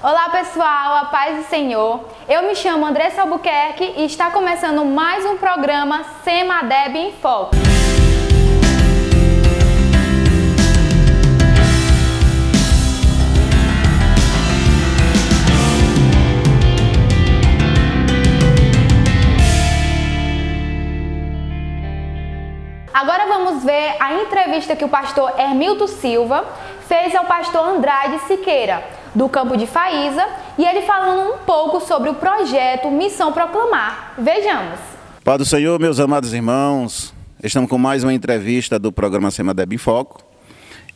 Olá pessoal, a paz do Senhor. Eu me chamo Andressa Albuquerque e está começando mais um programa Semadeb em Foco. Agora vamos ver a entrevista que o pastor Hermilton Silva fez ao pastor Andrade Siqueira, do campo de Faísa, e ele falando um pouco sobre o projeto Missão Proclamar. Vejamos. Pai do Senhor, meus amados irmãos, estamos com mais uma entrevista do programa Semadeb em Foco.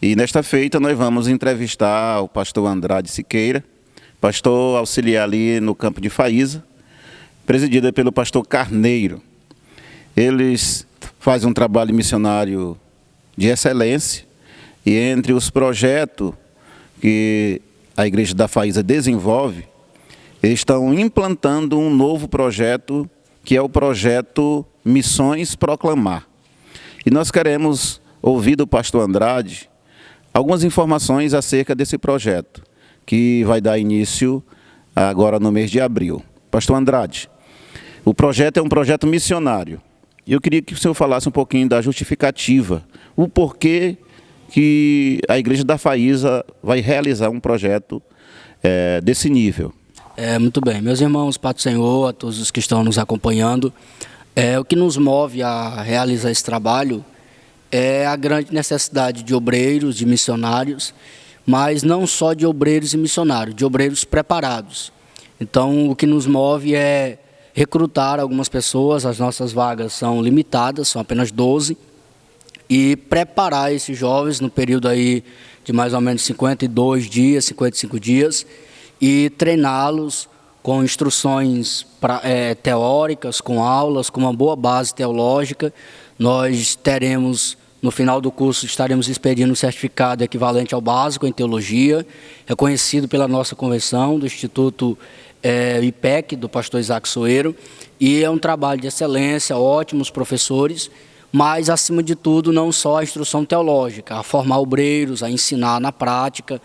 E nesta feita nós vamos entrevistar o pastor Andrade Siqueira, pastor auxiliar ali no campo de Faísa, presidida pelo pastor Carneiro. Eles fazem um trabalho missionário de excelência e entre os projetos que a Igreja da Faísa desenvolve, eles estão implantando um novo projeto, que é o projeto Missões Proclamar. E nós queremos ouvir do pastor Andrade algumas informações acerca desse projeto, que vai dar início agora no mês de abril. Pastor Andrade, o projeto é um projeto missionário. E eu queria que o senhor falasse um pouquinho da justificativa, o porquê que a Igreja da Faísa vai realizar um projeto desse nível. Muito bem, meus irmãos, Pai do Senhor, a todos os que estão nos acompanhando, o que nos move a realizar esse trabalho é a grande necessidade de obreiros, de missionários, mas não só de obreiros e missionários, de obreiros preparados. Então, o que nos move é recrutar algumas pessoas, as nossas vagas são limitadas, são apenas 12, e preparar esses jovens no período aí de mais ou menos 52 dias, 55 dias, e treiná-los com instruções teóricas, com aulas, com uma boa base teológica. Nós teremos, no final do curso, estaremos expedindo um certificado equivalente ao básico em teologia, reconhecido pela nossa convenção do Instituto IPEC, do pastor Isaac Soeiro, e é um trabalho de excelência, ótimos professores, mas, acima de tudo, não só a instrução teológica, a formar obreiros, a ensinar na prática,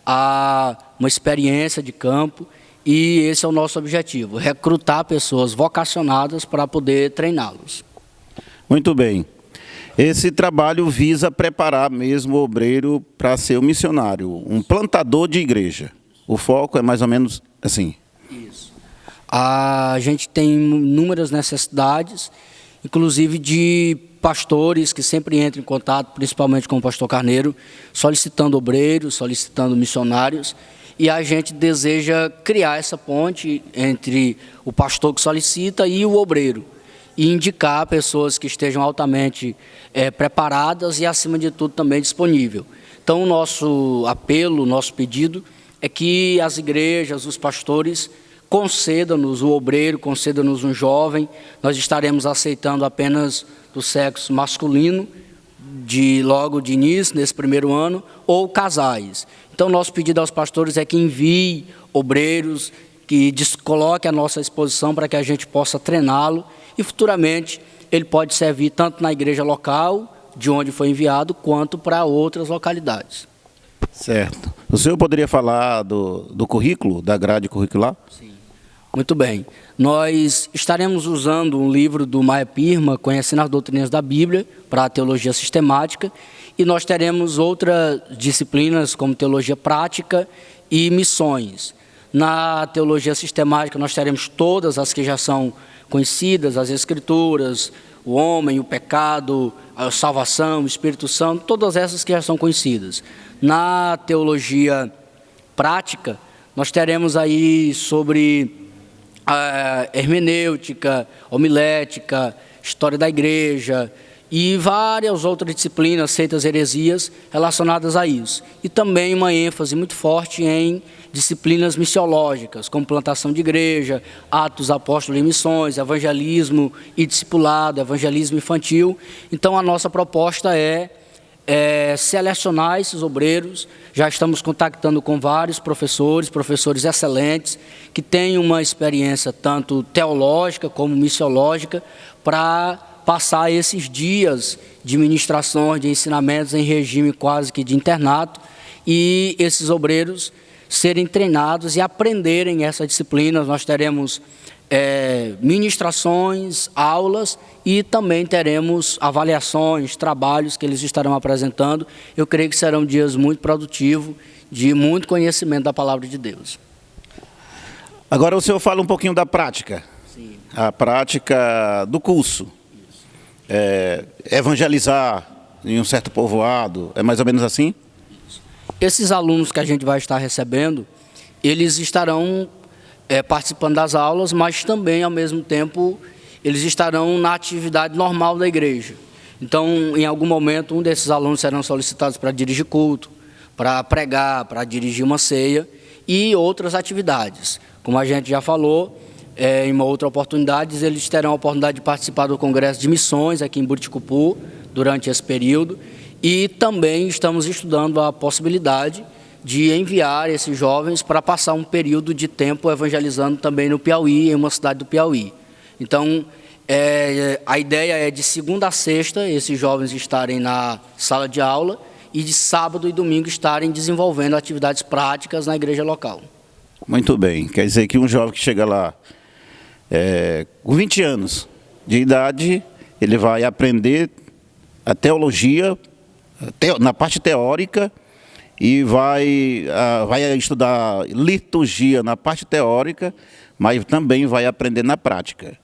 a uma experiência de campo, e esse é o nosso objetivo, recrutar pessoas vocacionadas para poder treiná-los. Muito bem. Esse trabalho visa preparar mesmo o obreiro para ser um missionário, um plantador de igreja. O foco é mais ou menos assim. Isso. A gente tem inúmeras necessidades, inclusive de pastores que sempre entram em contato, principalmente com o pastor Carneiro, solicitando obreiros, solicitando missionários, e a gente deseja criar essa ponte entre o pastor que solicita e o obreiro, e indicar pessoas que estejam altamente preparadas e, acima de tudo, também disponível. Então, o nosso apelo, o nosso pedido é que as igrejas, os pastores, conceda-nos o obreiro, conceda-nos um jovem. Nós estaremos aceitando apenas do sexo masculino, logo de início, nesse primeiro ano, ou casais. Então, nosso pedido aos pastores é que envie obreiros, que coloque à nossa disposição para que a gente possa treiná-lo e, futuramente, ele pode servir tanto na igreja local, de onde foi enviado, quanto para outras localidades. Certo. O senhor poderia falar do currículo, da grade curricular? Sim. Muito bem. Nós estaremos usando um livro do Maia Pirma, Conhecendo as Doutrinas da Bíblia, para a teologia sistemática, e nós teremos outras disciplinas, como teologia prática e missões. Na teologia sistemática, nós teremos todas as que já são conhecidas, as Escrituras, o homem, o pecado, a salvação, o Espírito Santo, todas essas que já são conhecidas. Na teologia prática, nós teremos aí sobre a hermenêutica, homilética, história da igreja e várias outras disciplinas, seitas, heresias relacionadas a isso. E também uma ênfase muito forte em disciplinas missiológicas, como plantação de igreja, atos apóstolos e missões, evangelismo e discipulado, evangelismo infantil. Então, a nossa proposta é selecionar esses obreiros. Já estamos contactando com vários professores excelentes, que têm uma experiência tanto teológica como missiológica, para passar esses dias de ministrações, de ensinamentos em regime quase que de internato, e esses obreiros serem treinados e aprenderem essa disciplina. Nós teremos ministrações, aulas e também teremos avaliações, trabalhos que eles estarão apresentando. Eu creio que serão dias muito produtivos, de muito conhecimento da palavra de Deus. Agora o senhor fala um pouquinho da prática. Sim. A prática do curso. Evangelizar em um certo povoado, é mais ou menos assim? Esses alunos que a gente vai estar recebendo, eles estarão participando das aulas, mas também, ao mesmo tempo, eles estarão na atividade normal da igreja. Então, em algum momento, um desses alunos serão solicitados para dirigir culto, para pregar, para dirigir uma ceia e outras atividades. Como a gente já falou, em uma outra oportunidade, eles terão a oportunidade de participar do Congresso de Missões aqui em Buriticupu, durante esse período, e também estamos estudando a possibilidade de enviar esses jovens para passar um período de tempo evangelizando também no Piauí, em uma cidade do Piauí. Então, a ideia é de segunda a sexta esses jovens estarem na sala de aula e de sábado e domingo estarem desenvolvendo atividades práticas na igreja local. Muito bem, quer dizer que um jovem que chega lá com 20 anos de idade, ele vai aprender a teologia na parte teórica e vai estudar liturgia na parte teórica, mas também vai aprender na prática.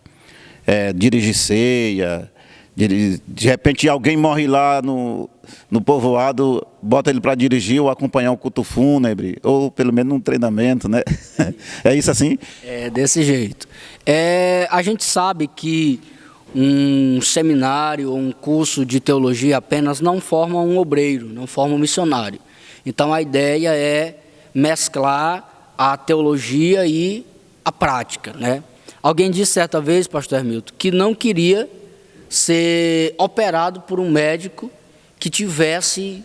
Dirigir ceia, de repente alguém morre lá no povoado, bota ele para dirigir ou acompanhar um culto fúnebre, ou pelo menos um treinamento, né? É isso assim? É desse jeito. A gente sabe que um seminário ou um curso de teologia apenas não forma um obreiro, não forma um missionário. Então a ideia é mesclar a teologia e a prática, né? Alguém disse certa vez, pastor Hermilton, que não queria ser operado por um médico que tivesse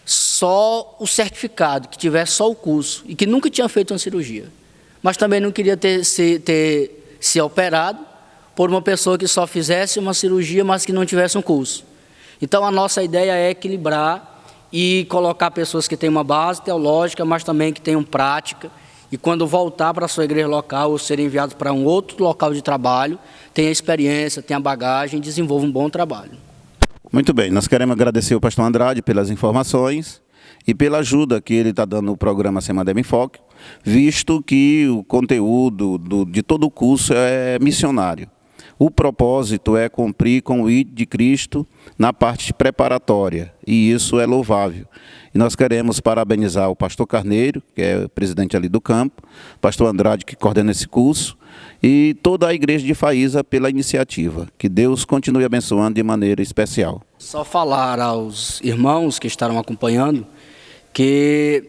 só o certificado, que tivesse só o curso e que nunca tinha feito uma cirurgia. Mas também não queria ter se operado por uma pessoa que só fizesse uma cirurgia, mas que não tivesse um curso. Então a nossa ideia é equilibrar e colocar pessoas que têm uma base teológica, mas também que tenham prática, e quando voltar para a sua igreja local ou serem enviados para um outro local de trabalho, tenha experiência, tenha bagagem e desenvolva um bom trabalho. Muito bem, nós queremos agradecer o pastor Andrade pelas informações e pela ajuda que ele está dando no programa Semana Deb em Foco, visto que o conteúdo de todo o curso é missionário. O propósito é cumprir com o ID de Cristo na parte preparatória, e isso é louvável. E nós queremos parabenizar o pastor Carneiro, que é o presidente ali do campo, o pastor Andrade, que coordena esse curso, e toda a igreja de Faísa pela iniciativa. Que Deus continue abençoando de maneira especial. Só falar aos irmãos que estarão acompanhando que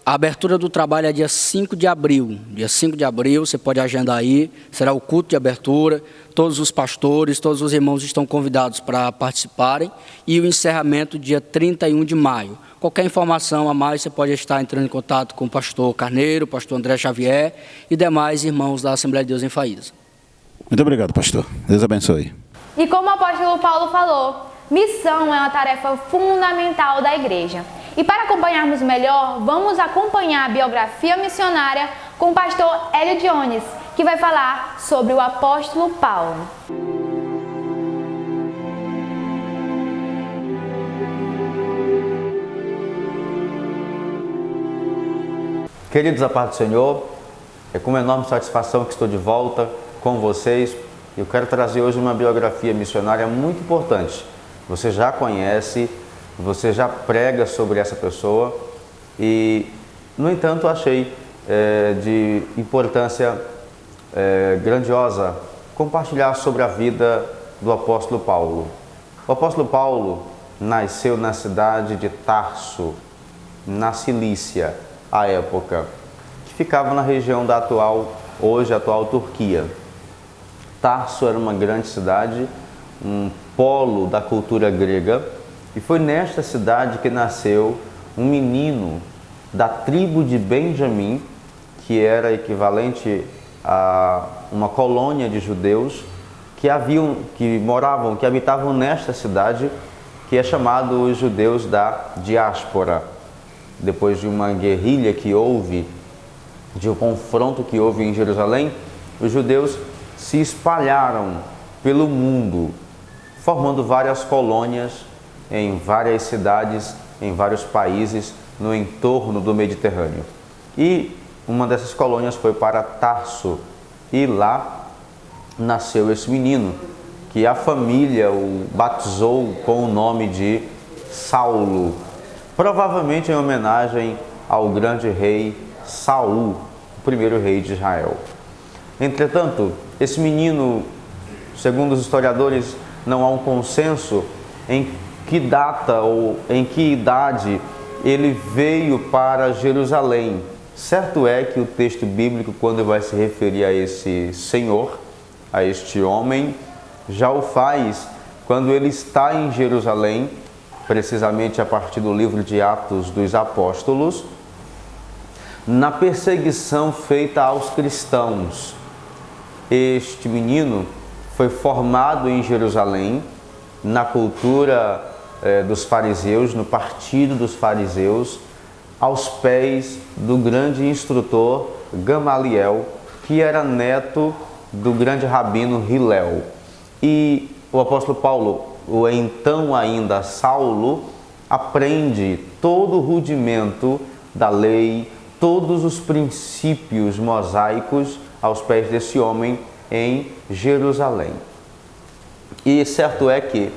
a abertura do trabalho é dia 5 de abril. Dia 5 de abril, você pode agendar aí, será o culto de abertura. Todos os pastores, todos os irmãos estão convidados para participarem. E o encerramento dia 31 de maio. Qualquer informação a mais, você pode estar entrando em contato com o pastor Carneiro, o pastor André Xavier e demais irmãos da Assembleia de Deus em Faísa. Muito obrigado, pastor. Deus abençoe. E como o apóstolo Paulo falou, missão é uma tarefa fundamental da igreja. E para acompanharmos melhor, vamos acompanhar a biografia missionária com o pastor Hélio Jones, que vai falar sobre o apóstolo Paulo. Queridos, a paz do Senhor, é com uma enorme satisfação que estou de volta com vocês. Eu quero trazer hoje uma biografia missionária muito importante. Você já conhece, você já prega sobre essa pessoa e, no entanto, achei de importância grandiosa compartilhar sobre a vida do apóstolo Paulo. O apóstolo Paulo nasceu na cidade de Tarso, na Cilícia, à época, que ficava na região da hoje atual Turquia. Tarso era uma grande cidade, um polo da cultura grega, e foi nesta cidade que nasceu um menino da tribo de Benjamim, que era equivalente a uma colônia de judeus que habitavam nesta cidade, que é chamado os judeus da diáspora. Depois de uma guerrilha que houve de um confronto que houve em Jerusalém, os judeus se espalharam pelo mundo, formando várias colônias em várias cidades, em vários países no entorno do Mediterrâneo. E uma dessas colônias foi para Tarso, e lá nasceu esse menino, que a família o batizou com o nome de Saulo, provavelmente em homenagem ao grande rei Saul, o primeiro rei de Israel. Entretanto, esse menino, segundo os historiadores, não há um consenso em que data ou em que idade ele veio para Jerusalém. Certo é que o texto bíblico, quando vai se referir a esse senhor, a este homem, já o faz quando ele está em Jerusalém, precisamente a partir do livro de Atos dos Apóstolos, na perseguição feita aos cristãos. Este menino foi formado em Jerusalém, na cultura dos fariseus, no partido dos fariseus, aos pés do grande instrutor Gamaliel, que era neto do grande rabino Hilel. E o apóstolo Paulo, o então ainda Saulo, aprende todo o rudimento da lei, todos os princípios mosaicos aos pés desse homem em Jerusalém. E certo é que,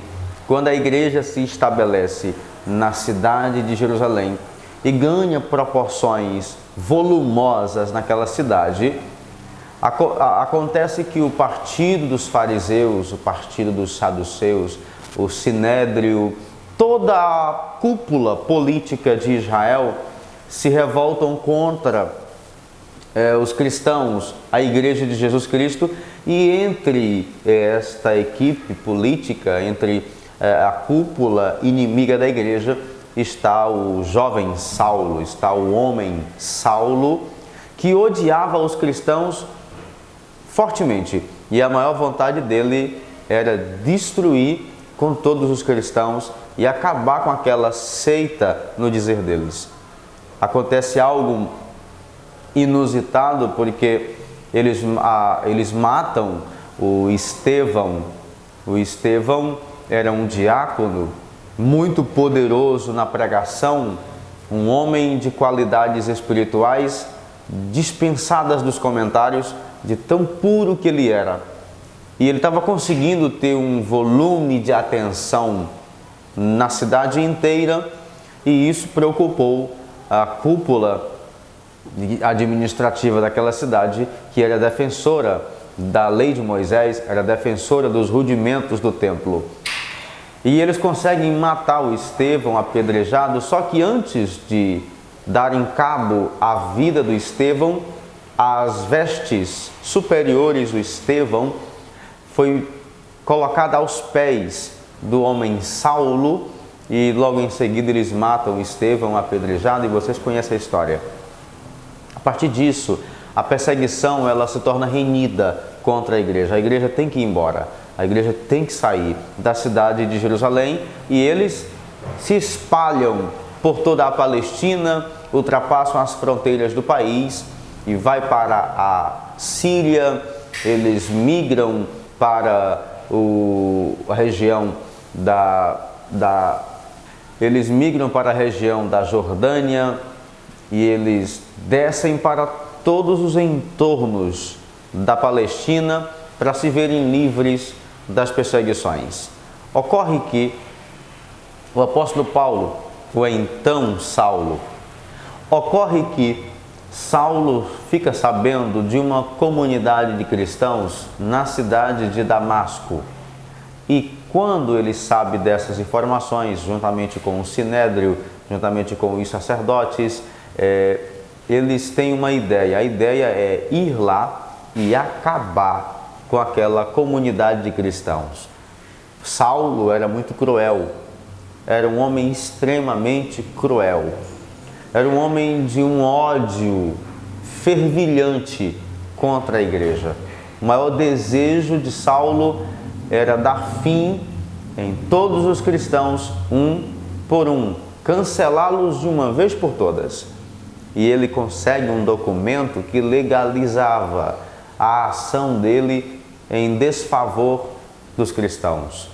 quando a igreja se estabelece na cidade de Jerusalém e ganha proporções volumosas naquela cidade, acontece que o partido dos fariseus, o partido dos saduceus, o sinédrio, toda a cúpula política de Israel se revoltam contra os cristãos, a igreja de Jesus Cristo, e entre esta equipe política, entre a cúpula inimiga da igreja, está o jovem Saulo, está o homem Saulo, que odiava os cristãos fortemente, e a maior vontade dele era destruir com todos os cristãos e acabar com aquela seita, no dizer deles. Acontece algo inusitado, porque eles matam o Estevão. O Estevão era um diácono muito poderoso na pregação, um homem de qualidades espirituais dispensadas dos comentários, de tão puro que ele era. E ele estava conseguindo ter um volume de atenção na cidade inteira, e isso preocupou a cúpula administrativa daquela cidade, que era defensora da lei de Moisés, era defensora dos rudimentos do templo. E eles conseguem matar o Estevão apedrejado, só que antes de darem cabo à vida do Estevão, as vestes superiores do Estevão foi colocada aos pés do homem Saulo, e logo em seguida eles matam Estevão apedrejado, e vocês conhecem a história. A partir disso, a perseguição ela se torna renhida contra a igreja tem que ir embora, a igreja tem que sair da cidade de Jerusalém, e eles se espalham por toda a Palestina, ultrapassam as fronteiras do país e vai para a Síria. Eles migram para a região eles migram para a região da Jordânia, e eles descem para todos os entornos da Palestina para se verem livres das perseguições. Ocorre que o apóstolo Paulo, o então Saulo, Saulo fica sabendo de uma comunidade de cristãos na cidade de Damasco. E quando ele sabe dessas informações, juntamente com o sinédrio, juntamente com os sacerdotes, eles têm uma ideia. A ideia é ir lá e acabar com aquela comunidade de cristãos. Saulo era muito cruel, era um homem extremamente cruel, era um homem de um ódio fervilhante contra a igreja. O maior desejo de Saulo era dar fim em todos os cristãos, um por um, cancelá-los de uma vez por todas. e ele consegue um documento que legalizava a ação dele em desfavor dos cristãos.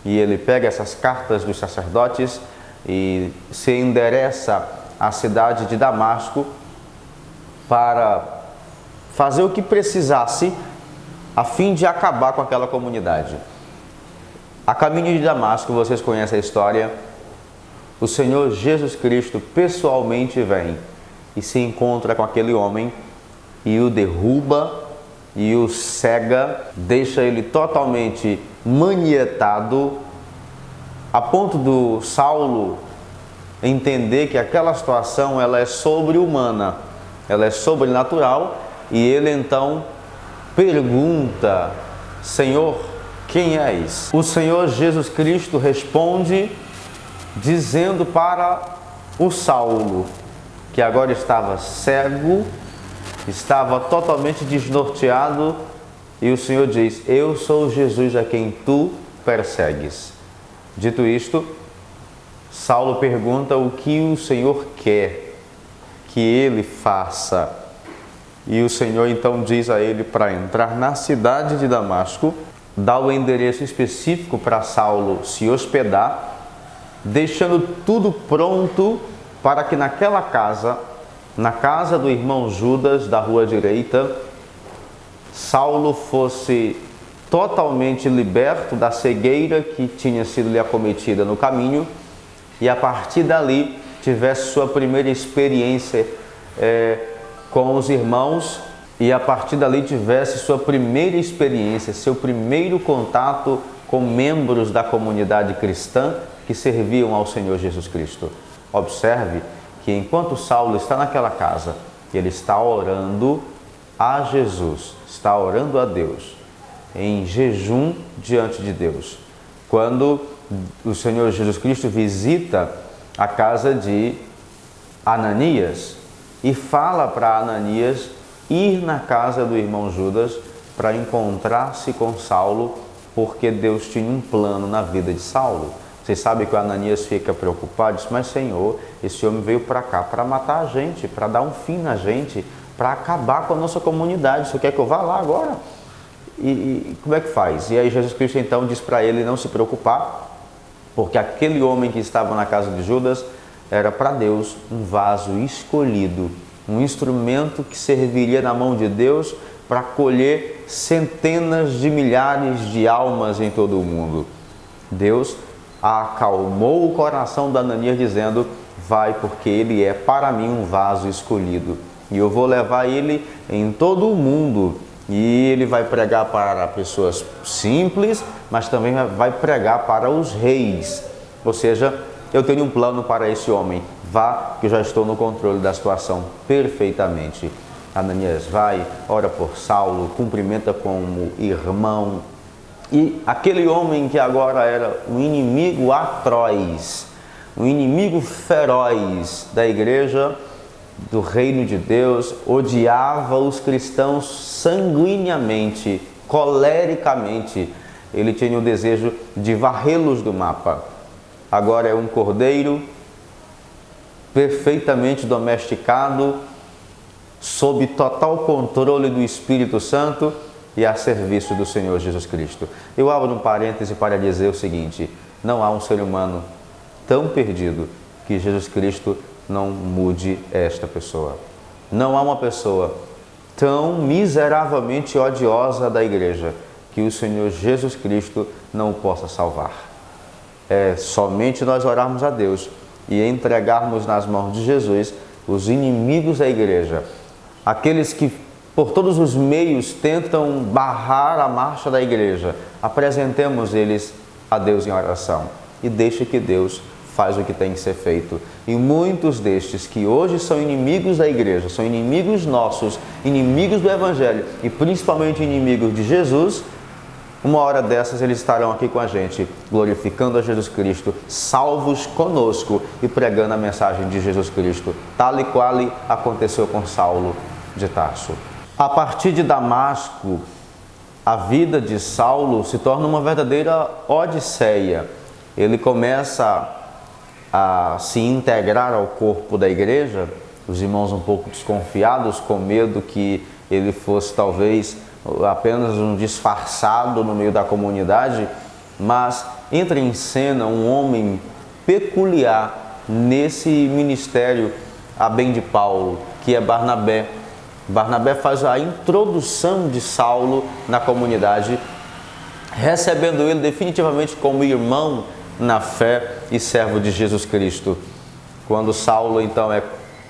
E ele pega essas cartas dos sacerdotes e se endereça à cidade de Damasco para fazer o que precisasse a fim de acabar com aquela comunidade. A caminho de Damasco, vocês conhecem a história, o Senhor Jesus Cristo pessoalmente vem e se encontra com aquele homem e o derruba e o cega, deixa ele totalmente manietado, a ponto do Saulo entender que aquela situação ela é sobre-humana, ela é sobrenatural, e ele então pergunta: Senhor, quem és? O Senhor Jesus Cristo responde dizendo para o Saulo, que agora estava cego, estava totalmente desnorteado, e o Senhor diz: eu sou Jesus a quem tu persegues. Dito isto, Saulo pergunta o que o Senhor quer que ele faça. E o Senhor então diz a ele para entrar na cidade de Damasco, dá o endereço específico para Saulo se hospedar, deixando tudo pronto para que naquela casa, na casa do irmão Judas, da rua direita, Saulo fosse totalmente liberto da cegueira que tinha sido lhe acometida no caminho, e a partir dali tivesse sua primeira experiência com os irmãos, e a partir dali tivesse sua primeira experiência, seu primeiro contato com membros da comunidade cristã que serviam ao Senhor Jesus Cristo. Observe que enquanto Saulo está naquela casa, ele está orando a Jesus, está orando a Deus, em jejum diante de Deus. Quando o Senhor Jesus Cristo visita a casa de Ananias e fala para Ananias ir na casa do irmão Judas para encontrar-se com Saulo, porque Deus tinha um plano na vida de Saulo. Vocês sabem que o Ananias fica preocupado, diz: mas Senhor, esse homem veio para cá para matar a gente, para dar um fim na gente, para acabar com a nossa comunidade. Você quer que eu vá lá agora? E como é que faz? E aí Jesus Cristo então diz para ele não se preocupar, porque aquele homem que estava na casa de Judas era para Deus um vaso escolhido, um instrumento que serviria na mão de Deus para colher centenas de milhares de almas em todo o mundo. Deus acalmou o coração de Ananias dizendo: vai, porque ele é para mim um vaso escolhido, e eu vou levar ele em todo o mundo, e ele vai pregar para pessoas simples, mas também vai pregar para os reis. Ou seja, eu tenho um plano para esse homem, vá, que eu já estou no controle da situação perfeitamente. Ananias vai, ora por Saulo, cumprimenta como irmão, e aquele homem que agora era um inimigo atroz, um inimigo feroz da igreja, do reino de Deus, odiava os cristãos sanguineamente, colericamente. Ele tinha o desejo de varrê-los do mapa. Agora é um cordeiro perfeitamente domesticado, sob total controle do Espírito Santo e a serviço do Senhor Jesus Cristo. Eu abro um parêntese para dizer o seguinte: não há um ser humano tão perdido que Jesus Cristo não mude esta pessoa. Não há uma pessoa tão miseravelmente odiosa da igreja que o Senhor Jesus Cristo não o possa salvar. É somente nós orarmos a Deus e entregarmos nas mãos de Jesus os inimigos da igreja, aqueles que por todos os meios tentam barrar a marcha da igreja. Apresentemos eles a Deus em oração e deixe que Deus faz o que tem que ser feito. E muitos destes que hoje são inimigos da igreja, são inimigos nossos, inimigos do Evangelho e principalmente inimigos de Jesus, uma hora dessas eles estarão aqui com a gente, glorificando a Jesus Cristo, salvos conosco e pregando a mensagem de Jesus Cristo, tal e qual aconteceu com Saulo de Tarso. A partir de Damasco, a vida de Saulo se torna uma verdadeira odisseia. Ele começa a se integrar ao corpo da igreja os irmãos um pouco desconfiados, com medo que ele fosse talvez apenas um disfarçado no meio da comunidade, mas entra em cena um homem peculiar nesse ministério a bem de Paulo, que é Barnabé. Barnabé faz a introdução de Saulo na comunidade, recebendo ele definitivamente como irmão na fé e servo de Jesus Cristo. Quando Saulo então é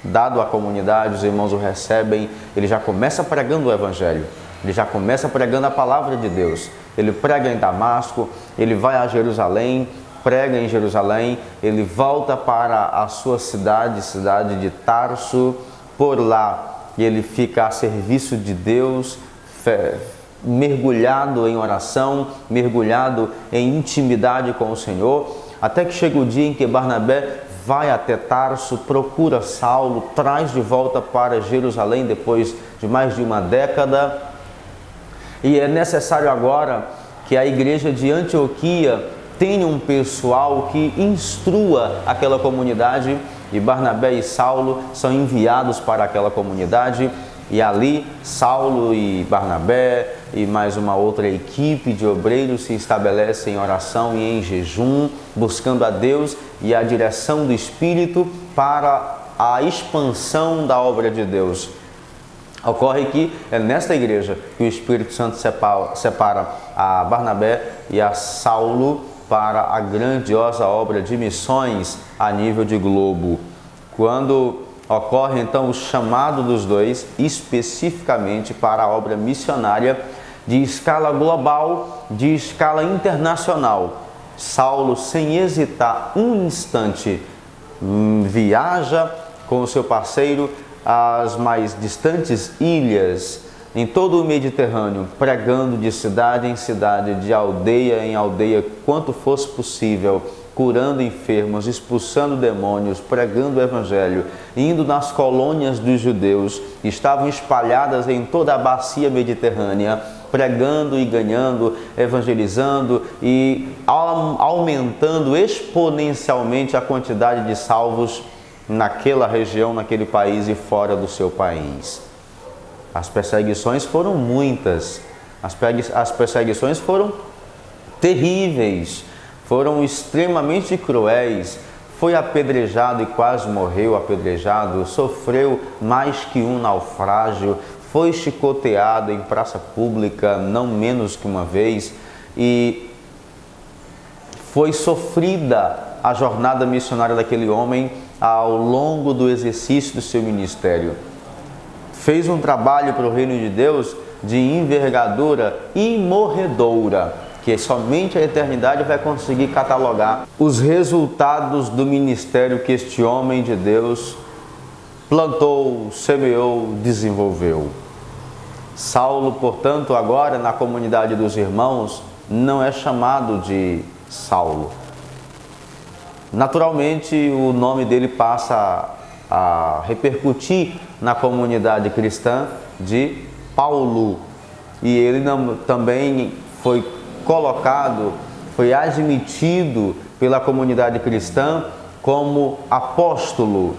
dado à comunidade, os irmãos o recebem, ele já começa pregando o Evangelho, ele já começa pregando a palavra de Deus. Ele prega em Damasco, ele vai a Jerusalém, prega em Jerusalém, ele volta para a sua cidade de Tarso. Por lá ele fica a serviço de Deus, mergulhado em oração, mergulhado em intimidade com o Senhor, até que chega o dia em que Barnabé vai até Tarso, procura Saulo, traz de volta para Jerusalém depois de mais de uma década. E é necessário agora que a igreja de Antioquia tenha um pessoal que instrua aquela comunidade, e Barnabé e Saulo são enviados para aquela comunidade, e ali Saulo e Barnabé e mais uma outra equipe de obreiros se estabelecem em oração e em jejum, buscando a Deus e a direção do Espírito para a expansão da obra de Deus. Ocorre que é nesta igreja que o Espírito Santo separa a Barnabé e a Saulo para a grandiosa obra de missões a nível de globo. Quando ocorre então o chamado dos dois especificamente para a obra missionária de escala global, de escala internacional, Saulo, sem hesitar um instante, viaja com o seu parceiro às mais distantes ilhas em todo o Mediterrâneo, pregando de cidade em cidade, de aldeia em aldeia, quanto fosse possível, curando enfermos, expulsando demônios, pregando o Evangelho, indo nas colônias dos judeus, que estavam espalhadas em toda a bacia mediterrânea, pregando e ganhando, evangelizando e aumentando exponencialmente a quantidade de salvos naquela região, naquele país e fora do seu país. As perseguições foram muitas, as perseguições foram terríveis, foram extremamente cruéis. Foi apedrejado e quase morreu apedrejado, sofreu mais que um naufrágio, foi chicoteado em praça pública não menos que uma vez e foi sofrida a jornada missionária daquele homem ao longo do exercício do seu ministério. Fez um trabalho para o reino de Deus de envergadura imorredoura, que somente a eternidade vai conseguir catalogar os resultados do ministério que este homem de Deus plantou, semeou, desenvolveu. Saulo, portanto, agora na comunidade dos irmãos, não é chamado de Saulo. Naturalmente, o nome dele passa a repercutir na comunidade cristã de Paulo. E ele também foi colocado, foi admitido pela comunidade cristã como apóstolo,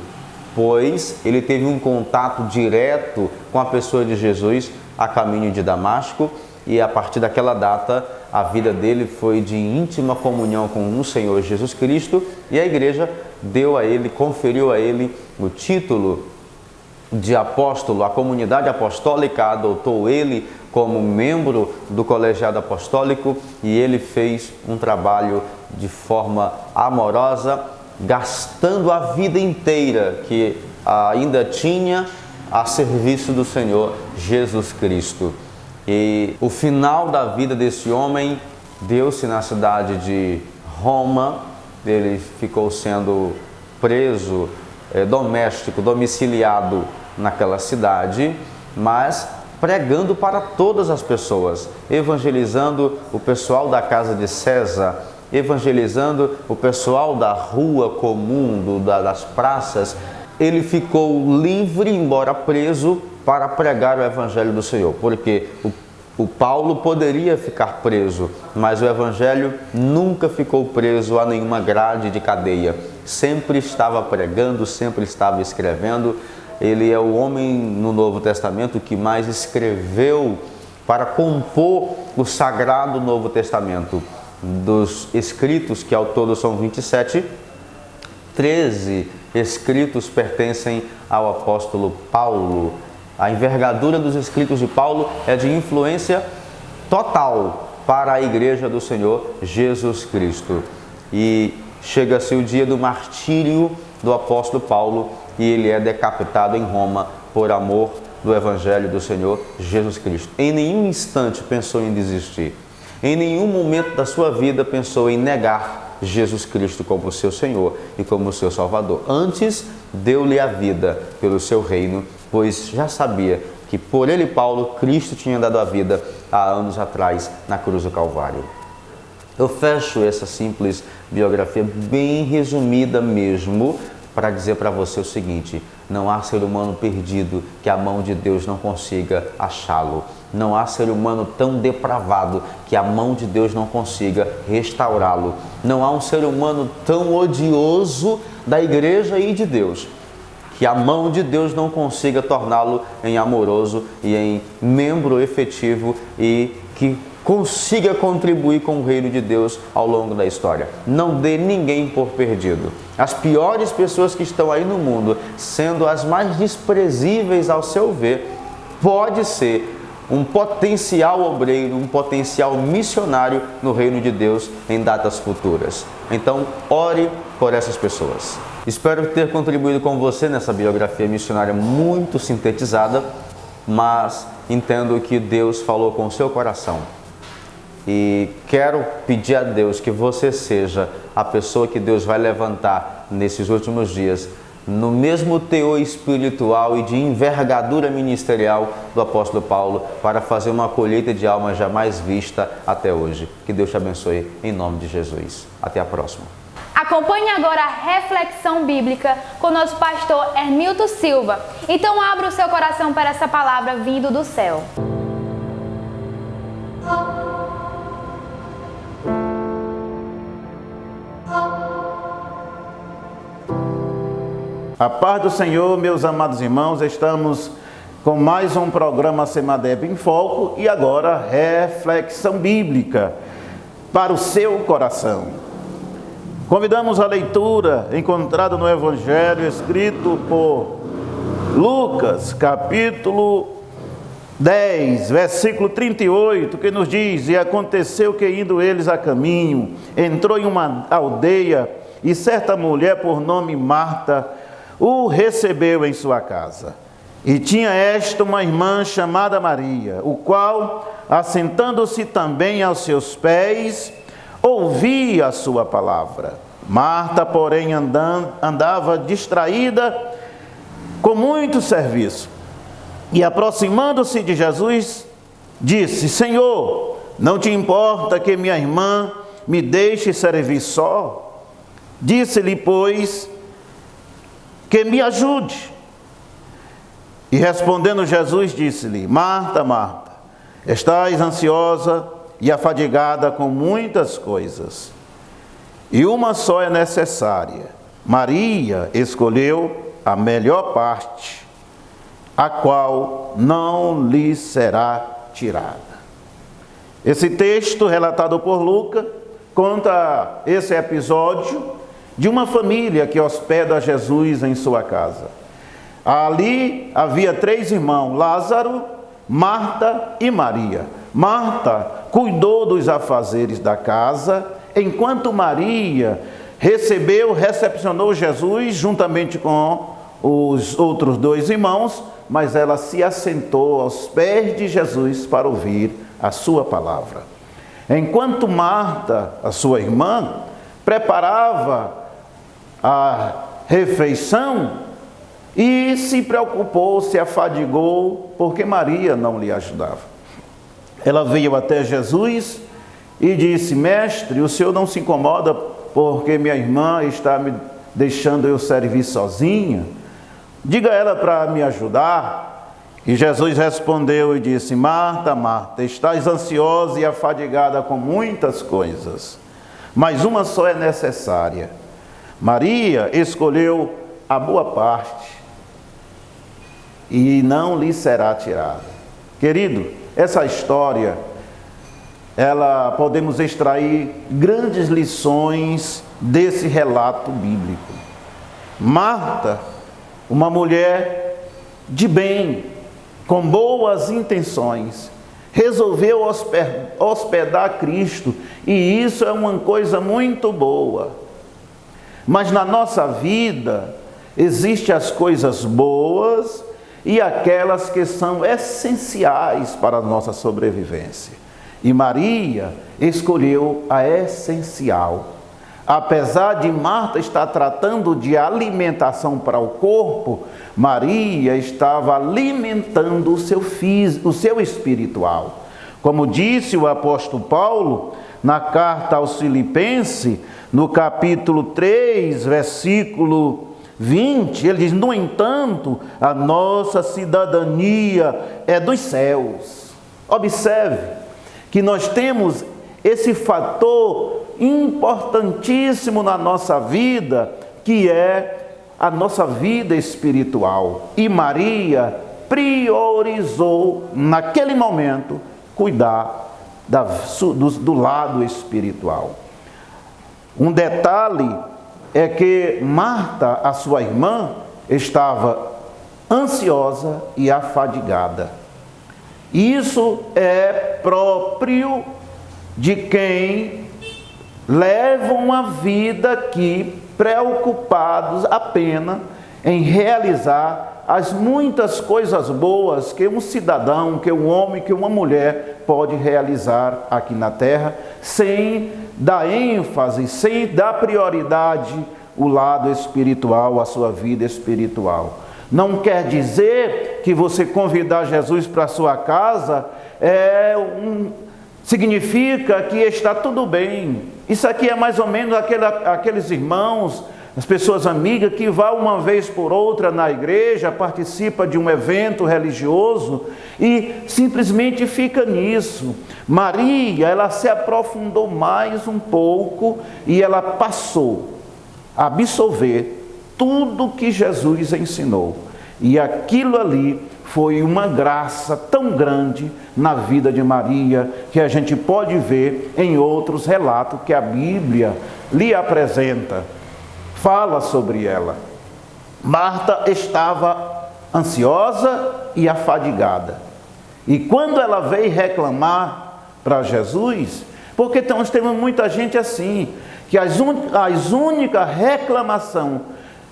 pois ele teve um contato direto com a pessoa de Jesus a caminho de Damasco, e a partir daquela data a vida dele foi de íntima comunhão com o Senhor Jesus Cristo, e a igreja deu a ele, conferiu a ele o título de apóstolo. A comunidade apostólica adotou ele como membro do colegiado apostólico, e ele fez um trabalho de forma amorosa, gastando a vida inteira que ainda tinha a serviço do Senhor Jesus Cristo. E o final da vida desse homem deu-se na cidade de Roma. Ele ficou sendo preso, domiciliado naquela cidade, mas pregando para todas as pessoas, evangelizando o pessoal da casa de César, evangelizando o pessoal da rua comum, das praças. Ele ficou livre, embora preso, para pregar o Evangelho do Senhor, porque o Paulo poderia ficar preso, mas o Evangelho nunca ficou preso a nenhuma grade de cadeia. Sempre estava pregando, sempre estava escrevendo, ele é o homem no Novo Testamento que mais escreveu para compor o sagrado Novo Testamento. Dos escritos, que ao todo são 27, 13 escritos pertencem ao apóstolo Paulo. A envergadura dos escritos de Paulo é de influência total para a Igreja do Senhor Jesus Cristo. E chega-se o dia do martírio do apóstolo Paulo e ele é decapitado em Roma por amor do Evangelho do Senhor Jesus Cristo. Em nenhum instante pensou em desistir. Em nenhum momento da sua vida pensou em negar Jesus Cristo como seu Senhor e como seu Salvador. Antes, deu-lhe a vida pelo seu reino, pois já sabia que por ele, Paulo, Cristo tinha dado a vida há anos atrás na cruz do Calvário. Eu fecho essa simples biografia bem resumida mesmo, para dizer para você o seguinte: não há ser humano perdido que a mão de Deus não consiga achá-lo. Não há ser humano tão depravado que a mão de Deus não consiga restaurá-lo. Não há um ser humano tão odioso da igreja e de Deus que a mão de Deus não consiga torná-lo em amoroso e em membro efetivo e que consiga contribuir com o reino de Deus ao longo da história. Não dê ninguém por perdido. As piores pessoas que estão aí no mundo, sendo as mais desprezíveis ao seu ver, pode ser um potencial obreiro, um potencial missionário no reino de Deus em datas futuras. Então, ore por essas pessoas. Espero ter contribuído com você nessa biografia missionária muito sintetizada, mas entendo que Deus falou com o seu coração. E quero pedir a Deus que você seja a pessoa que Deus vai levantar nesses últimos dias, no mesmo teor espiritual e de envergadura ministerial do apóstolo Paulo, para fazer uma colheita de almas jamais vista até hoje. Que Deus te abençoe, em nome de Jesus. Até a próxima. Acompanhe agora a reflexão bíblica com o nosso pastor Hermilton Silva. Então abra o seu coração para essa palavra vindo do céu. A paz do Senhor, meus amados irmãos, estamos com mais um programa Semadeb em Foco e agora reflexão bíblica para o seu coração. Convidamos a leitura encontrada no Evangelho escrito por Lucas, capítulo 10, versículo 38, que nos diz: E aconteceu que, indo eles a caminho, entrou em uma aldeia e certa mulher por nome Marta o recebeu em sua casa. E tinha esta uma irmã chamada Maria, o qual, assentando-se também aos seus pés, ouvia a sua palavra. Marta, porém, andava distraída com muito serviço. E aproximando-se de Jesus, disse: Senhor, não te importa que minha irmã me deixe servir só? Disse-lhe, pois, que me ajude. E respondendo Jesus, disse-lhe: Marta, Marta, estás ansiosa e afadigada com muitas coisas, e uma só é necessária. Maria escolheu a melhor parte, a qual não lhe será tirada. Esse texto, relatado por Lucas, conta esse episódio de uma família que hospeda Jesus em sua casa. Ali havia 3 irmãos, Lázaro, Marta e Maria. Marta cuidou dos afazeres da casa, enquanto Maria recepcionou Jesus juntamente com os outros 2 irmãos, mas ela se assentou aos pés de Jesus para ouvir a sua palavra. Enquanto Marta, a sua irmã, preparava a refeição e se preocupou, se afadigou, porque Maria não lhe ajudava. Ela veio até Jesus e disse: Mestre, o senhor não se incomoda porque minha irmã está me deixando eu servir sozinha? Diga a ela para me ajudar. E Jesus respondeu e disse: Marta, Marta, estás ansiosa e afadigada com muitas coisas, mas uma só é necessária. Maria escolheu a boa parte, e não lhe será tirada. Querido, essa história, podemos extrair grandes lições desse relato bíblico. Marta, uma mulher de bem, com boas intenções, resolveu hospedar Cristo, e isso é uma coisa muito boa. Mas na nossa vida, existem as coisas boas e aquelas que são essenciais para a nossa sobrevivência. E Maria escolheu a essencial. Apesar de Marta estar tratando de alimentação para o corpo, Maria estava alimentando o seu espiritual. Como disse o apóstolo Paulo na carta aos Filipenses, no capítulo 3, versículo 20, ele diz: no entanto, a nossa cidadania é dos céus. Observe que nós temos esse fator importantíssimo na nossa vida, que é a nossa vida espiritual. E Maria priorizou, naquele momento, cuidar do lado espiritual. Um detalhe é que Marta, a sua irmã, estava ansiosa e afadigada. Isso é próprio de quem leva uma vida aqui preocupados apenas em realizar as muitas coisas boas que um cidadão, que um homem, que uma mulher pode realizar aqui na terra, sem dar ênfase, sem dar prioridade ao lado espiritual, à sua vida espiritual. Não quer dizer que você convidar Jesus para a sua casa significa que está tudo bem. Isso aqui é mais ou menos aqueles irmãos, as pessoas amigas que vão uma vez por outra na igreja, participa de um evento religioso e simplesmente fica nisso. Maria, ela se aprofundou mais um pouco e ela passou a absorver tudo que Jesus ensinou. E aquilo ali foi uma graça tão grande na vida de Maria, que a gente pode ver em outros relatos que a Bíblia lhe apresenta. Fala sobre ela. Marta estava ansiosa e afadigada. E quando ela veio reclamar para Jesus, porque nós temos muita gente assim, que as únicas reclamações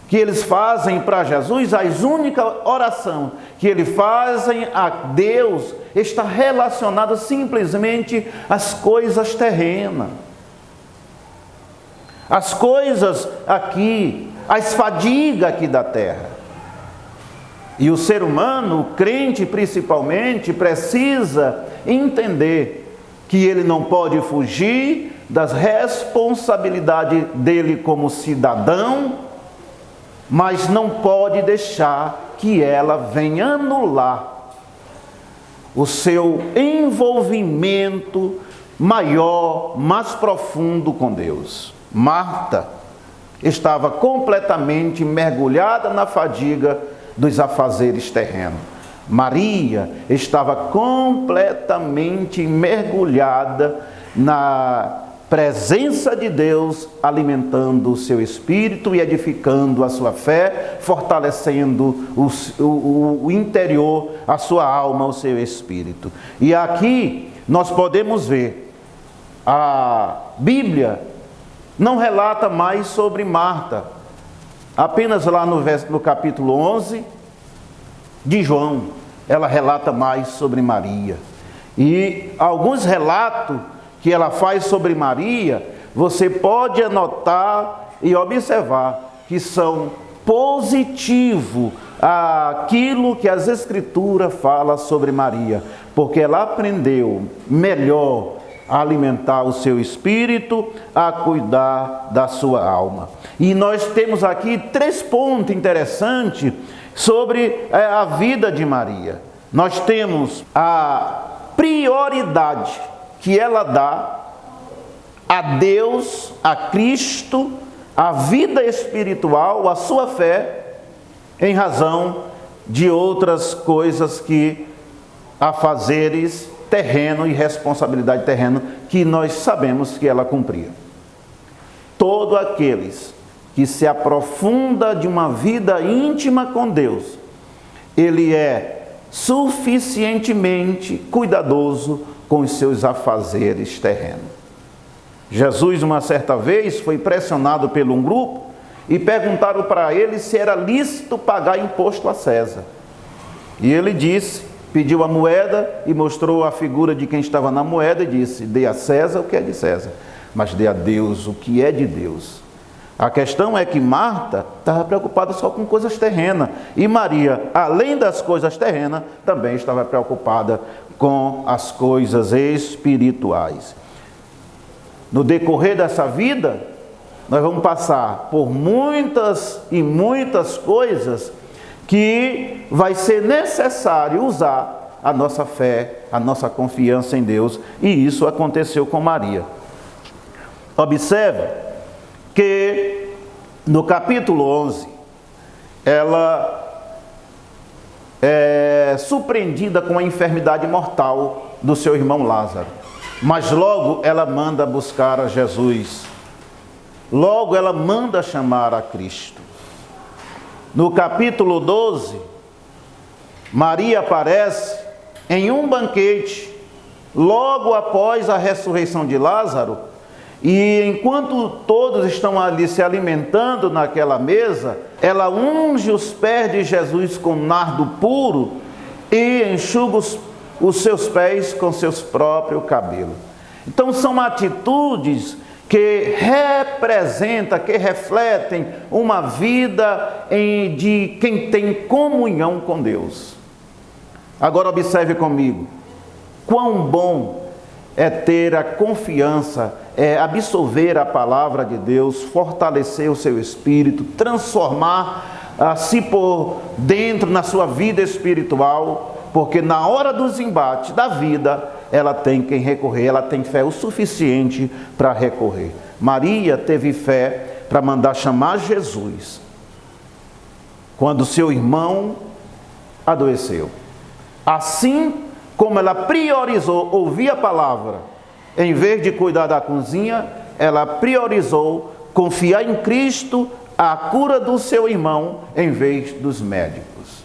que eles fazem para Jesus, as únicas orações que eles fazem a Deus, está relacionada simplesmente às coisas terrenas. As coisas aqui, as fadigas aqui da terra. E o ser humano, o crente principalmente, precisa entender que ele não pode fugir das responsabilidades dele como cidadão, mas não pode deixar que ela venha anular o seu envolvimento maior, mais profundo com Deus. Marta estava completamente mergulhada na fadiga dos afazeres terrenos. Maria estava completamente mergulhada na presença de Deus, alimentando o seu espírito e edificando a sua fé, fortalecendo o interior, a sua alma, o seu espírito. E aqui nós podemos ver, a Bíblia não relata mais sobre Marta, apenas lá no capítulo 11 de João, ela relata mais sobre Maria. E alguns relatos que ela faz sobre Maria, você pode anotar e observar que são positivos àquilo que as Escrituras falam sobre Maria, porque ela aprendeu melhor a alimentar o seu espírito, a cuidar da sua alma. E nós temos aqui 3 pontos interessantes sobre a vida de Maria. Nós temos a prioridade que ela dá a Deus, a Cristo, a vida espiritual, a sua fé, em razão de outras coisas que afazeres terreno e responsabilidade terreno que nós sabemos que ela cumpria. Todos aqueles que se aprofunda de uma vida íntima com Deus, ele é suficientemente cuidadoso com os seus afazeres terrenos. Jesus, uma certa vez, foi pressionado por um grupo e perguntaram para ele se era lícito pagar imposto a César. E ele disse, pediu a moeda e mostrou a figura de quem estava na moeda e disse: dê a César o que é de César, mas dê a Deus o que é de Deus. A questão é que Marta estava preocupada só com coisas terrenas, e Maria, além das coisas terrenas, também estava preocupada com as coisas espirituais. No decorrer dessa vida, nós vamos passar por muitas e muitas coisas que vai ser necessário usar a nossa fé, a nossa confiança em Deus, e isso aconteceu com Maria. Observe que no capítulo 11, ela é surpreendida com a enfermidade mortal do seu irmão Lázaro, mas logo ela manda buscar a Jesus, logo ela manda chamar a Cristo. No capítulo 12, Maria aparece em um banquete, logo após a ressurreição de Lázaro, e enquanto todos estão ali se alimentando naquela mesa, ela unge os pés de Jesus com nardo puro e enxuga os seus pés com seus próprios cabelos. Então são atitudes que representam, que refletem uma vida de quem tem comunhão com Deus. Agora observe comigo, quão bom é ter a confiança, é absorver a palavra de Deus, fortalecer o seu espírito, transformar-se por dentro na sua vida espiritual, porque na hora dos embates da vida, ela tem quem recorrer, ela tem fé o suficiente para recorrer. Maria teve fé para mandar chamar Jesus quando seu irmão adoeceu. Assim como ela priorizou ouvir a palavra, em vez de cuidar da cozinha, ela priorizou confiar em Cristo a cura do seu irmão em vez dos médicos.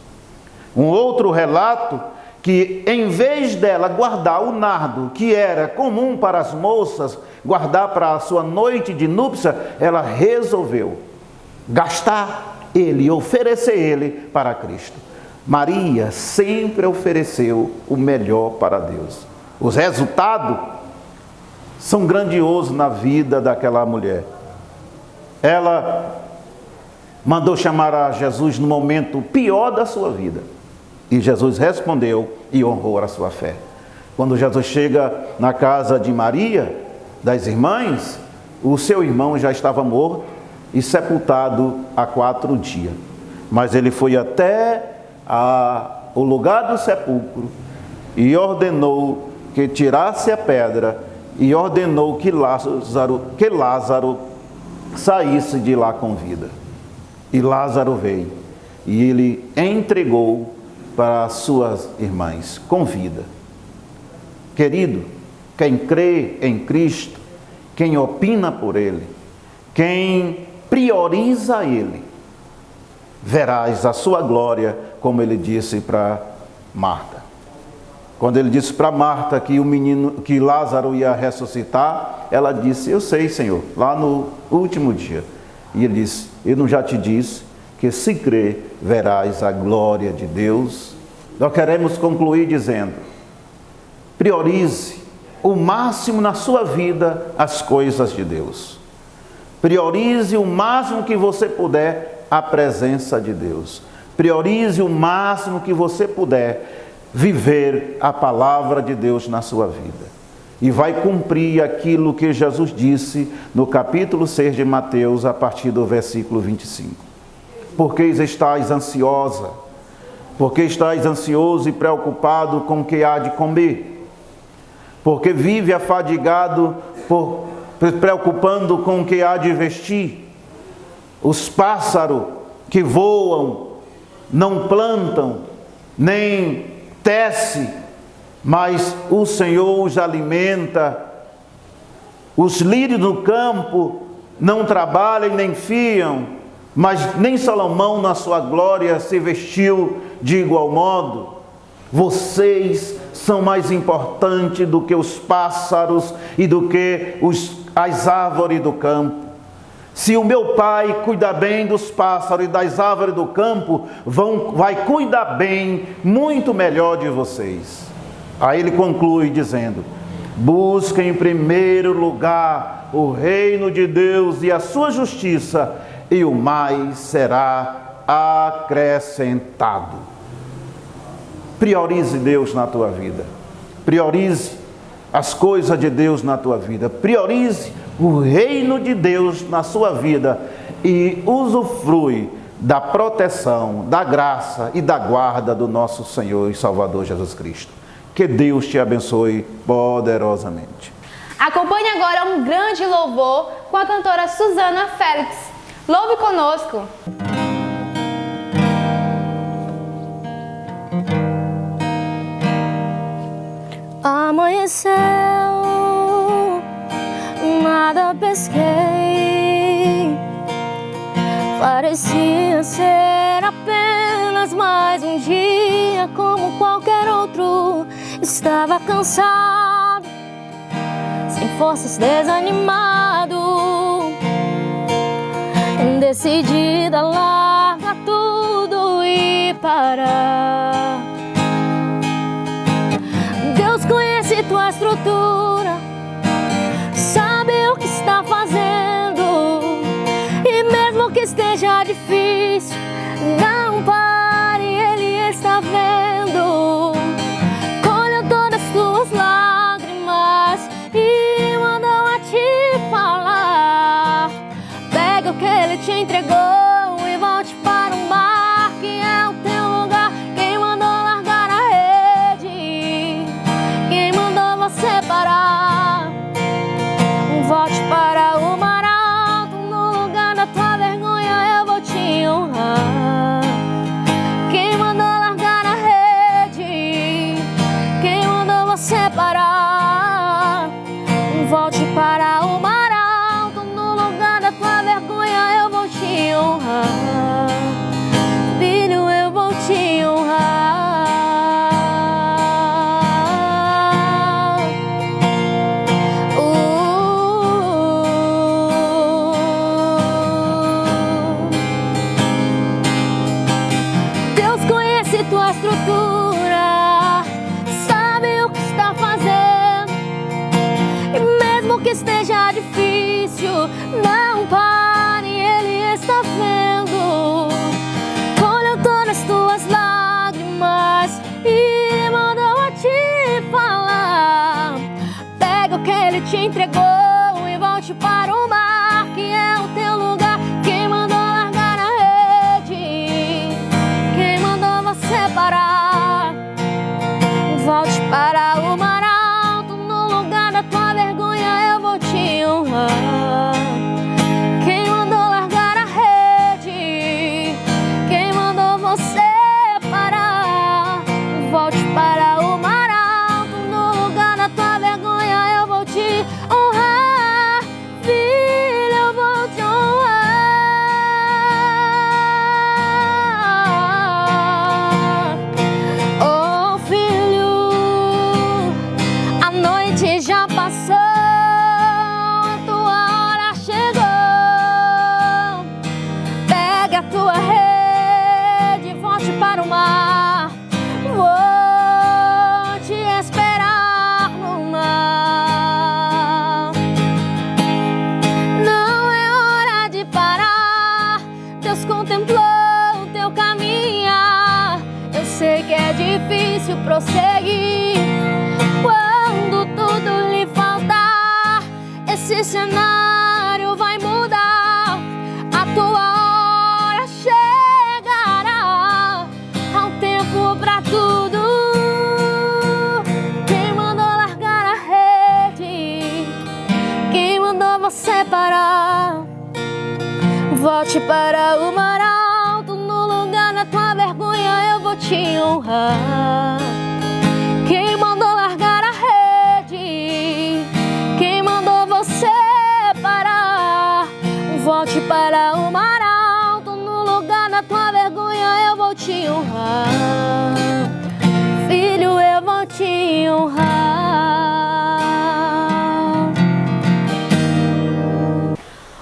Um outro relato que em vez dela guardar o nardo, que era comum para as moças guardar para a sua noite de núpcia, ela resolveu gastar ele, oferecer ele para Cristo. Maria sempre ofereceu o melhor para Deus. Os resultados são grandiosos na vida daquela mulher. Ela mandou chamar a Jesus no momento pior da sua vida. E Jesus respondeu e honrou a sua fé. Quando Jesus chega na casa de Maria, das irmãs, o seu irmão já estava morto e sepultado há 4 dias. Mas ele foi até o lugar do sepulcro e ordenou que tirasse a pedra e ordenou que Lázaro saísse de lá com vida. E Lázaro veio e ele entregou para as suas irmãs com vida. Querido, quem crê em Cristo, quem opina por Ele, quem prioriza Ele, verás a sua glória, como Ele disse para Marta. Quando Ele disse para Marta que Lázaro ia ressuscitar, ela disse: eu sei, Senhor, lá no último dia. E Ele disse: eu não já te disse que se crer, verás a glória de Deus? Nós queremos concluir dizendo: priorize o máximo na sua vida as coisas de Deus. Priorize o máximo que você puder a presença de Deus. Priorize o máximo que você puder viver a palavra de Deus na sua vida. E vai cumprir aquilo que Jesus disse no capítulo 6 de Mateus, a partir do versículo 25. Porque estáis ansiosa? Porque estáis ansioso e preocupado com o que há de comer? Porque vive afadigado, preocupando com o que há de vestir? Os pássaros que voam não plantam, nem tecem, mas o Senhor os alimenta. Os lírios do campo não trabalham nem fiam, mas nem Salomão na sua glória se vestiu de igual modo. Vocês são mais importantes do que os pássaros e do que as árvores do campo. Se o meu Pai cuida bem dos pássaros e das árvores do campo, vai cuidar bem, muito melhor de vocês. Aí ele conclui dizendo: busquem em primeiro lugar o reino de Deus e a sua justiça, e o mais será acrescentado. Priorize Deus na tua vida. Priorize as coisas de Deus na tua vida. Priorize o reino de Deus na sua vida e usufrui da proteção, da graça e da guarda do nosso Senhor e Salvador Jesus Cristo. Que Deus te abençoe poderosamente. Acompanhe agora um grande louvor com a cantora Suzana Félix. Louve conosco! Amanheceu, nada pesquei, parecia ser apenas mais um dia como qualquer outro. Estava cansado, sem forças, desanimado, decidida a largar tudo e parar. Deus conhece tua estrutura, sabe o que está fazendo, e mesmo que esteja difícil, não pare, Ele está vendo. Colheu todas as tuas lágrimas e mandou a te falar. Pega o que Ele te entregou e volte para o mar, que é o teu lugar. Quem mandou largar a rede? Quem mandou você parar? Volte para o mar alto, no lugar da tua vergonha eu vou te honrar. Quem mandou largar a rede? Quem mandou você parar? Volte para o mar alto, no lugar da tua vergonha eu vou te honrar. Filho, eu vou te honrar. Deus conhece tua estrutura, sabe o que está fazendo, e mesmo que esteja difícil, não pare, Ele está vendo. Colheu todas as tuas lágrimas e mandou a te falar. Pega o que Ele te entregou e volte para o mar, que é o teu lugar. Quem mandou largar a rede? Quem mandou você parar? Volte para o mar alto, no lugar da tua vergonha eu vou te honrar. Quem mandou largar a rede? Quem mandou você parar? Volte para o mar alto, no lugar da tua vergonha eu vou te honrar. Filho, eu vou te honrar. Oh, filho, a noite já passou, a tua hora chegou. Pega a tua rede e volte para o mar. Vou te esperar no mar. Não é hora de parar. Deus contemplou o teu caminhar. Eu sei que é difícil prosseguir quando tudo lhe faltar. Esse cenário vai mudar. A tua hora chegará. Há um tempo pra tudo. Quem mandou largar a rede? Quem mandou você parar? Volte para o mar alto, no lugar da tua vergonha honrar. Quem mandou largar a rede? Quem mandou você parar? Volte para o mar alto, no lugar da tua vergonha eu vou te honrar. Filho, eu vou te honrar.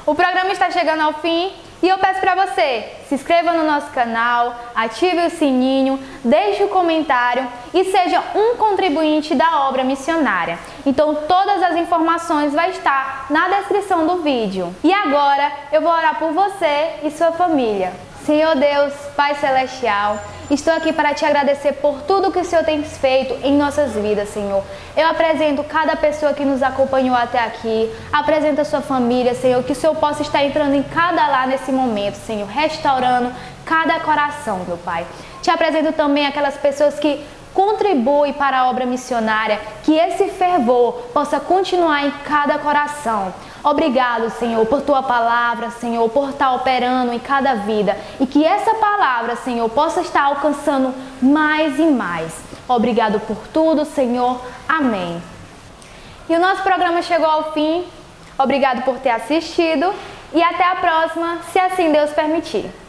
O programa está chegando ao fim e eu peço para você, se inscreva no nosso canal, ative o sininho, deixe o comentário e seja um contribuinte da obra missionária. Então todas as informações vão estar na descrição do vídeo. E agora eu vou orar por você e sua família. Senhor Deus, Pai Celestial, estou aqui para te agradecer por tudo que o Senhor tem feito em nossas vidas, Senhor. Eu apresento cada pessoa que nos acompanhou até aqui, apresento a sua família, Senhor, que o Senhor possa estar entrando em cada lar nesse momento, Senhor, restaurando cada coração, meu Pai. Te apresento também aquelas pessoas que contribuem para a obra missionária, que esse fervor possa continuar em cada coração. Obrigado, Senhor, por tua palavra, Senhor, por estar operando em cada vida e que essa palavra, Senhor, possa estar alcançando mais e mais. Obrigado por tudo, Senhor. Amém. E o nosso programa chegou ao fim. Obrigado por ter assistido e até a próxima, se assim Deus permitir.